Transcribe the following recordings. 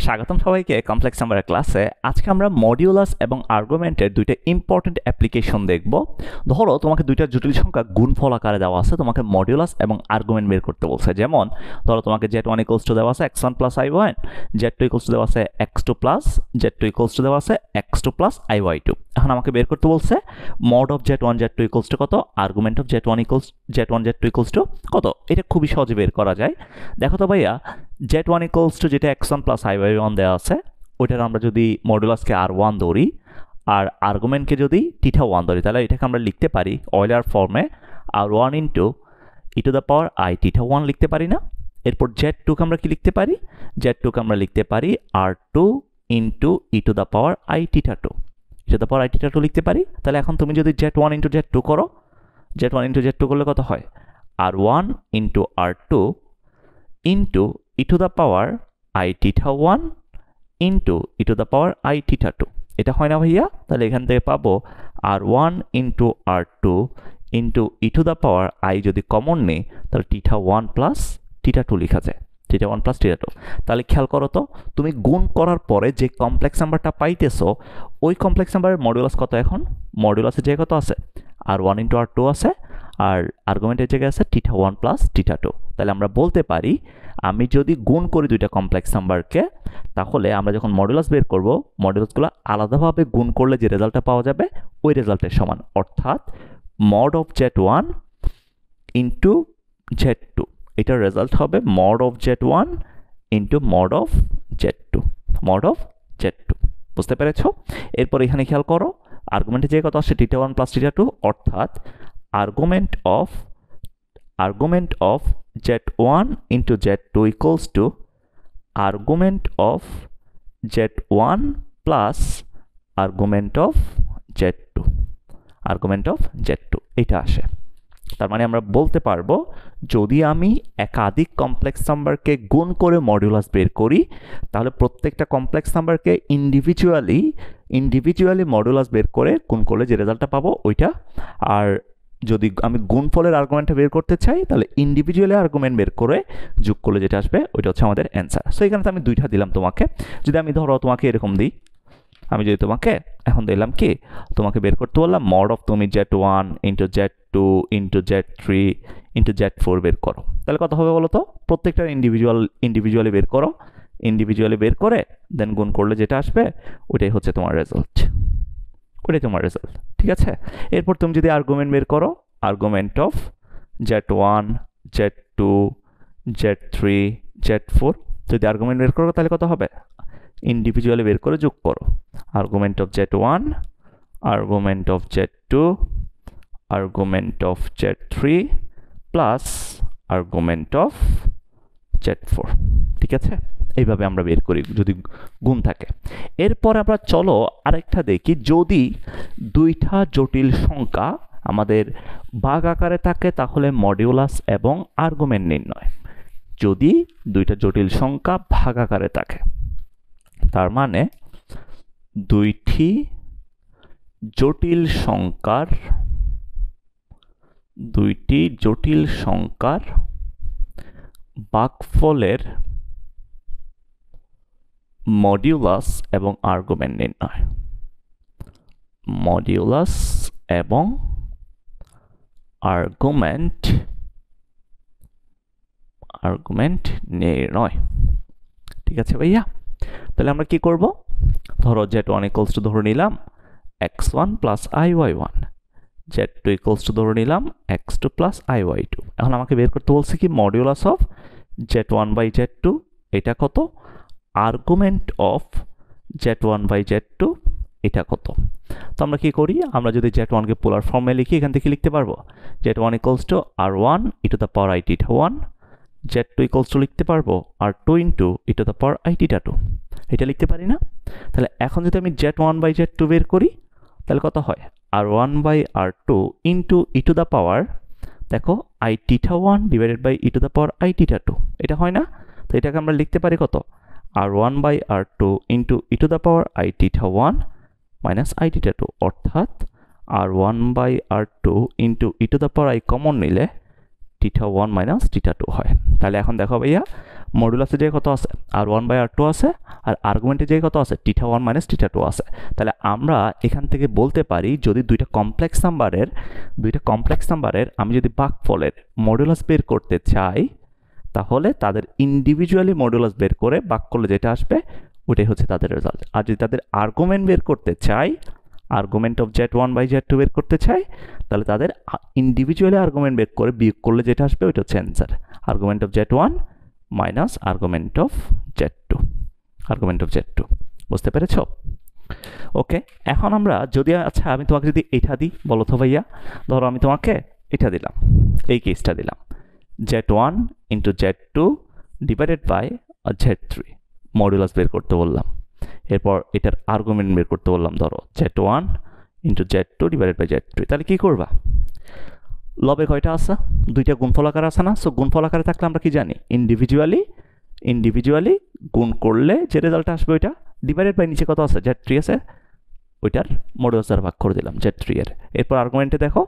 স্বাগতম সবাইকে কমপ্লেক্স নাম্বারের ক্লাসে। আজকে আমরা মডিউলাস এবং আর্গুমেন্টের দুইটা ইম্পর্টেন্ট অ্যাপ্লিকেশন দেখব। ধরো তোমাকে দুইটা জটিল সংখ্যা গুণফল আকারে দেওয়া আছে, তোমাকে মডিউলাস এবং আর্গুমেন্ট বের করতে বলছে। যেমন ধরো তোমাকে z1 ইকুয়ালস টু দেওয়া আছে x1 plus i1, z2 equals two দেওয়া আছে x2 plus z2 equals two দেওয়া আছে x2 প্লাস iy2। এখন আমাকে বের করতে বলছে mod of z1 z2 equals to কত, argument of z1 z2 equals to কত। এটা খুবই সহজে বের করা যায়। দেখো তো ভাইয়া, z1 ইকুয়ালস টু যেটা x1 প্লাস iy1 দেওয়া আছে, ওইটার আমরা যদি মডুলাসকে r1 ধরি আর আর্গুমেন্টকে যদি θ1 ধরি, তাহলে এটাকে আমরা লিখতে পারি অয়লার ফর্মে r1 into e to the power i θ1 লিখতে পারি না। এরপর z2 কে আমরা কি লিখতে পারি, z2 কে আমরা লিখতে পারি r2 into e to the power i θ2, e to the power i θ2 লিখতে পারি। তাহলে এখন তুমি যদি z1 ইন্টু z2 করো, z1 ইন্টু z2 করলে কত হয়, r1 into r2 into e to the power i θ1 into e to the power i θ2। এটা হয় না ভাইয়া? তাহলে এখান থেকে পাবো r1 into r2 into e to the power i যদি কমন নেই তাহলে θ1 প্লাস θ2 লেখা যায়, θ1 প্লাস θ2। তাহলে খেয়াল করো তো, তুমি গুণ করার পরে যে কমপ্লেক্স নাম্বারটা পাইতেছো, ওই কমপ্লেক্স নাম্বারের মডুলাস কত? এখন মডুলাসের জায়গায় কত আছে, r1 ইন্টু r2 আছে, আর আর্গুমেন্টের জায়গায় আছে θ1 প্লাস θ2। তাহলে আমরা বলতে পারি আমি যদি গুণ করি দুইটা কমপ্লেক্স নাম্বারকে, তাহলে আমরা যখন মডুলাস বের করব, মডুলাসগুলো আলাদাভাবে গুণ করলে যে রেজাল্টটা পাওয়া যাবে ওই রেজাল্টের সমান। অর্থাৎ mod of z1 into z2, এটার রেজাল্ট হবে mod of z1 into mod of z2, mod of z2। বুঝতে পেরেছ? এরপর এখানে খেয়াল করো, আর্গুমেন্টের জায়গায় কত আসছে, θ1 প্লাস θ2, অর্থাৎ argument of z1 into z2 equals to argument of z1 plus argument of z2, argument of z2 এটা আসে। তার মানে আমরা বলতে পারবো যদি আমি একাধিক কমপ্লেক্স নাম্বারকে গুণ করে মডুলাস বের করি, তাহলে প্রত্যেকটা কমপ্লেক্স নাম্বারকে ইন্ডিভিজুয়ালি মডুলাস বের করে গুণ করলে যে রেজাল্টটা পাবো ওইটা। আর যদি আমি গুণফলের আর্গুমেন্টটা বের করতে চাই, তাহলে ইন্ডিভিজুয়ালি আর্গুমেন্ট বের করে যোগ করলে যেটা আসবে ওইটা হচ্ছে আমাদের অ্যান্সার। সো এখানে তো আমি দুইটা দিলাম তোমাকে। যদি আমি ধরো তোমাকে এরকম দিই, আমি যদি তোমাকে এখন দিলাম কি, তোমাকে বের করতে বললাম মড অফ তুমি z1 into z2 into z3 into z4 বের করো, তাহলে কত হবে বলো তো? প্রত্যেকটা ইন্ডিভিজুয়ালি বের করো, ইন্ডিভিজুয়ালি বের করে দেন গুণ করলে যেটা আসবে ওইটাই হচ্ছে তোমার রেজাল্ট, ওইটাই তোমার রেজাল্ট। ঠিক আছে? এরপর তুমি যদি আর্গুমেন্ট বের করো, argument of z1 z2 z3 z4, যদি আর্গুমেন্ট বের করো তাহলে কত হবে, ইন্ডিভিজুয়ালি বের করে যোগ করো, argument of z1, argument of z2, argument of z3 plus argument of z4। ঠিক আছে? এইভাবে আমরা বের করি যদি গুণ থাকে। এরপর আমরা চলো আরেকটা দেখি, যদি দুইটা জটিল সংখ্যা আমাদের ভাগ আকারে থাকে তাহলে মডিউলাস এবং আর্গুমেন্ট নির্ণয়। যদি দুইটা জটিল সংখ্যা ভাগ আকারে থাকে, তার মানে দুইটি জটিল সংখ্যার ভাগফলের মডিউলাস এবং আর্গুমেন্ট নির্ণয়, মডিউলাস এবং আর্গুমেন্ট নির্ণয়। ঠিক আছে ভাইয়া? তাহলে আমরা কি করব, ধরো z1 ইকুয়ালস টু ধরে নিলাম x1 plus iy1, z2 equals two ধরে নিলাম x2 প্লাস iy2। এখন আমাকে বের করতে বলছে কি modulus of z1 by z2, এটা কত, argument of z1 by z2 এটা কত। তো আমরা কি করি, আমরা যদি z1 কে পোলার ফর্মে লিখি, এখান থেকে লিখতে পারবো z1 equals to r1 E to the power i θ1, z2 equals two লিখতে পারবো r2 into e to the power i θ2। এটা লিখতে পারি না? তাহলে এখন যদি আমি z1 বাই z2 বের করি, তাহলে কত হয়, r1 by r2 into e to the power, দেখো i θ1 divided by e to the power i θ2। এটা হয় না? তো এটাকে আমরা লিখতে পারি কত, r1 by r2 into e to the power i θ1 minus i θ2, অর্থাৎ r1 by r2 into e to the power i common নিলে থিটা 1 মাইনাস থিটা 2 হয়। তাহলে এখন দেখো ভাইয়া মডুলাসে যে কত আছে r1/r2 আছে, আর আর্গুমেন্টে যে কত আছে থিটা 1 মাইনাস থিটা 2 আছে। তাহলে আমরা এখান থেকে বলতে পারি যদি দুইটা কমপ্লেক্স নাম্বারের আমি যদি ভাগফলের মডুলাস বের করতে চাই, তাহলে তাদের ইন্ডিভিজুয়ালি মডুলাস বের করে ভাগ করলে যেটা আসবে ওটাই হচ্ছে তাদের রেজাল্ট। আর যদি তাদের আর্গুমেন্ট বের করতে চাই, আর্গুমেন্ট অফ z1/z2 বের করতে চাই, তাহলে তাদের ইন্ডিভিজুয়ালি আর্গুমেন্ট বের করে বিয়োগ করলে যেটা আসবে ওইটা হচ্ছে answer. Argument of z1 minus argument of z2। বুঝতে পেরেছো? ওকে, এখন আমরা যদি আচ্ছা আমি তোমাকে যদি এটা দিই, বলো তো ভাইয়া, ধরো আমি তোমাকে এটা দিলাম, এই কেসটা দিলাম, z1 into z2 divided by z3 modulus বের করতে বললাম। এরপর এটার আর্গুমেন্ট বের করতে বললাম, ধরো z1 into z2 divided by z3। তাহলে কি করবা? লবে কয়টা আছে? দুইটা গুণফল আকার আছে না? সো গুণফল আকারে থাকলে আমরা কি জানি, ইন্ডিভিজুয়ালি গুণ করলে যে রেজাল্ট আসবে ওইটা ডিভাইডেড বাই নিচে কত আছে z3 আছে ওইটার মডুলাস দ্বারা ভাগ করে দিলাম z3 এর। এরপর আর্গুমেন্টে দেখো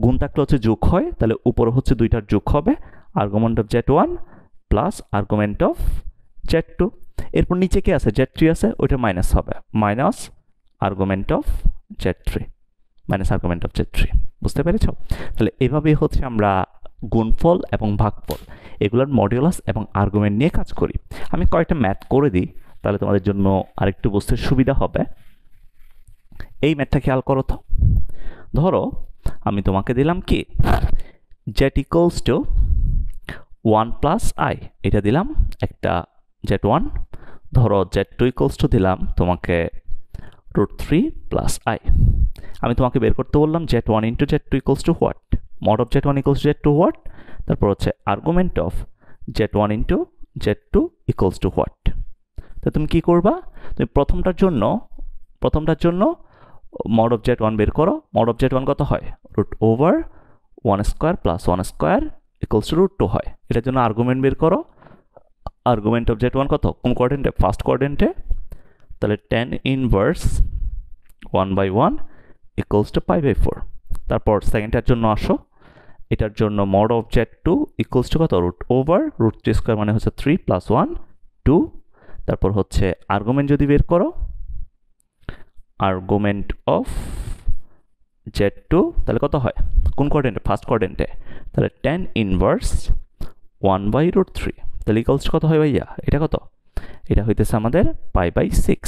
গুণ থাকলে হচ্ছে যোগ হয়, তাহলে উপরে হচ্ছে দুইটার যোগ হবে, argument of z1 plus argument of z2। এরপর নিচে কি আছে z3 আছে, ওইটা মাইনাস হবে, মাইনাস আর্গুমেন্ট অফ z3, বুঝতে পেরেছো? তাহলে এভাবেই হচ্ছে আমরা গুণফল এবং ভাগফল এগুলোর মডুলাস এবং আর্গুমেন্ট নিয়ে কাজ করি। আমি কয়েকটা ম্যাথ করে দিই, তাহলে তোমাদের জন্য আরেকটু বুঝতে সুবিধা হবে। এই ম্যাথটা খেয়াল করো তো। ধরো আমি তোমাকে দিলাম কি z equals to 1 plus I, এটা দিলাম একটা z1। ধরো z2 ইকুয়ালস টু দিলাম তোমাকে √3 প্লাস আই। আমি তোমাকে বের করতে বললাম z1 into z2 equals two what, mod of z1 equals to z2 what, তারপর হচ্ছে argument of z1 into z2 equals two what. তো তুমি কি করবা? তুমি প্রথমটার জন্য মড অফ z1 বের করো। মড অফ z1 কত হয়? √1 square plus 1 square equals to √2 হয়। এটার জন্য আর্গুমেন্ট বের করো। আর্গুমেন্ট অফ z1 কত? কোন কোয়াড্রেন্টে? ফার্স্ট কোয়াড্রেন্টে। তাহলে tan ইনভার্স 1/1 ইকুয়ালস টু π/4। তারপর সেকেন্ডটার জন্য আসো, এটার জন্য mod of z2 equals to কত? √3 স্কোয়ার মানে হচ্ছে 3 প্লাস 1 2। তারপর হচ্ছে আর্গুমেন্ট যদি বের করো, আর্গুমেন্ট অফ z2 তাহলে কত হয়? কোন কোয়াড্রেন্টে? ফার্স্ট কোয়াড্রেন্টে। তাহলে tan ইনভার্স 1/√3 তাহলে ইকুয়ালস কত হয় ভাইয়া? এটা কত? এটা হইতেছে আমাদের π/6।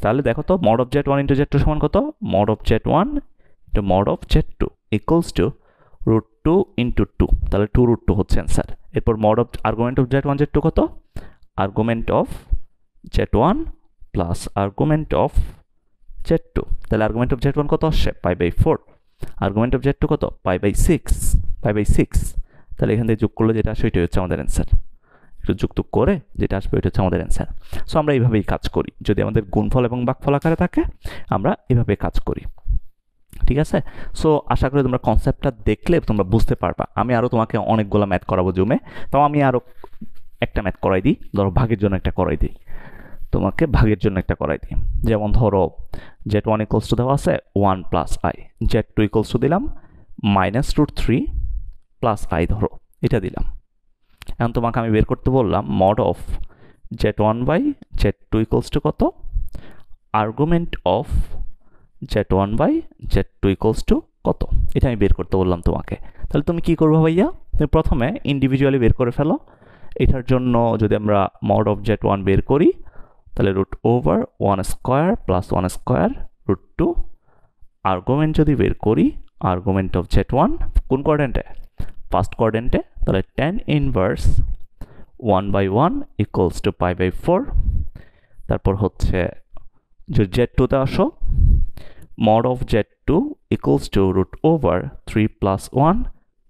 তাহলে দেখো তো mod of z1 into z2 সমান কত? Mod of z1 into mod of z2 equals two √2 into 2, তাহলে 2√2 হচ্ছে অ্যান্সার। এরপর mod of argument of z1 z2 কত? Argument of z1 plus argument of z2, তাহলে আর্গুমেন্ট অফ z1 কত আসছে? π/4। Argument of z2 কত? π/6। তাহলে এখান থেকে যোগ করলে যেটা আসে ওইটাই হচ্ছে আমাদের অ্যান্সার। একটু যুক্ত করে যেটা আসবে ওইটা হচ্ছে আমাদের অ্যান্সার। সো আমরা এইভাবেই কাজ করি, যদি আমাদের গুণফল এবং ভাগফল আকারে থাকে আমরা এভাবে কাজ করি। ঠিক আছে? সো আশা করি তোমরা কনসেপ্টটা দেখলে তোমরা বুঝতে পারবা। আমি আরও তোমাকে অনেকগুলো ম্যাথ করাবো জুমে, তাও আমি আরও একটা ম্যাথ করাই দিই। ধরো ভাগের জন্য একটা করাই দিই, তোমাকে ভাগের জন্য একটা করাই দিই। যেমন ধরো z1 ইকুয়ালস টু দেওয়া আছে 1 plus I, z2 equals two দিলাম -√3 প্লাস আই, ধরো এটা দিলাম। এখন তোমাকে আমি বের করতে বললাম mod of z1/z2 equals to কত? Argument of z1/z2 equals to কত? এটা আমি বের করতে বললাম তোমাকে। তাহলে তুমি কি করবে ভাইয়া? তুমি প্রথমে ইন্ডিভিজুয়ালি বের করে ফেলো। এটার জন্য যদি আমরা মড অফ z1 বের করি, তাহলে √1 স্কোয়ার প্লাস 1 স্কোয়ার √2। আর্গুমেন্ট যদি বের করি, আর্গুমেন্ট অফ z1 কোন কোয়াড্রেন্টে? ফার্স্ট কোয়াড্রেন্টে। তাহলে tan ইনভার্স 1/1 ইকুয়ালস টু π/4। তারপর হচ্ছে যদি z2 তে আসো, mod of z2 equals two √3 plus 1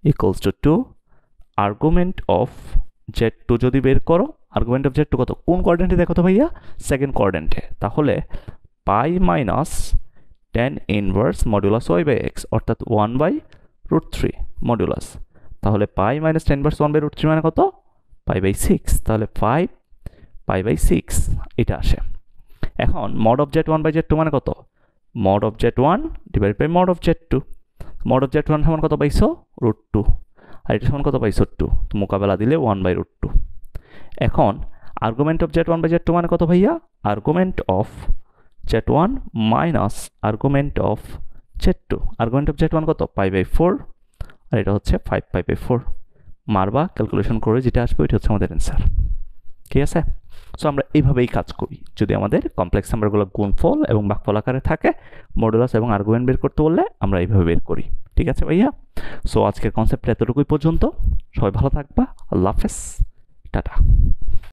equals to 2। Argument of z2 যদি বের করো, আর্গুমেন্ট অফ z2 কত? কোন কোয়াড্রেন্টে দেখো তো ভাইয়া? সেকেন্ড কোয়াড্রেন্টে। তাহলে π minus tan inverse modulus y/x অর্থাৎ 1/√3 মডুলাস। তাহলে π মাইনাস tan ইনভার্স 1/√3 মানে কত? π/6। তাহলে 5 π/6 এটা আসে। এখন মড অফ z1/z2 মানে কত? Mod of z1 divided by mod of z2। Mod of z1 সমান কত পাইছো? √2। আর এটা সমান কত পাইছো 2, তো মোকাবেলা দিলে 1/√2। এখন argument of z1 by z2 মানে কত ভাইয়া? Argument of z1 minus argument of z2। Argument of z1 কত? π/4, আর এটা হচ্ছে 5π/4। মারবা, ক্যালকুলেশন করে যেটা আসবে ওইটা হচ্ছে আমাদের অ্যান্সার। ঠিক আছে? সো আমরা এইভাবেই কাজ করি। যদি আমাদের কমপ্লেক্স নাম্বারগুলো গুণফল এবং ভাগফল আকারে থাকে, মডুলাস এবং আর্গুমেন্ট বের করতে বললে আমরা এইভাবে বের করি। ঠিক আছে ভাইয়া? সো আজকের কনসেপ্টটা এতটুকুই পর্যন্ত। সবাই ভালো থাকবা। আল্লাহ হাফেজ, টাটা।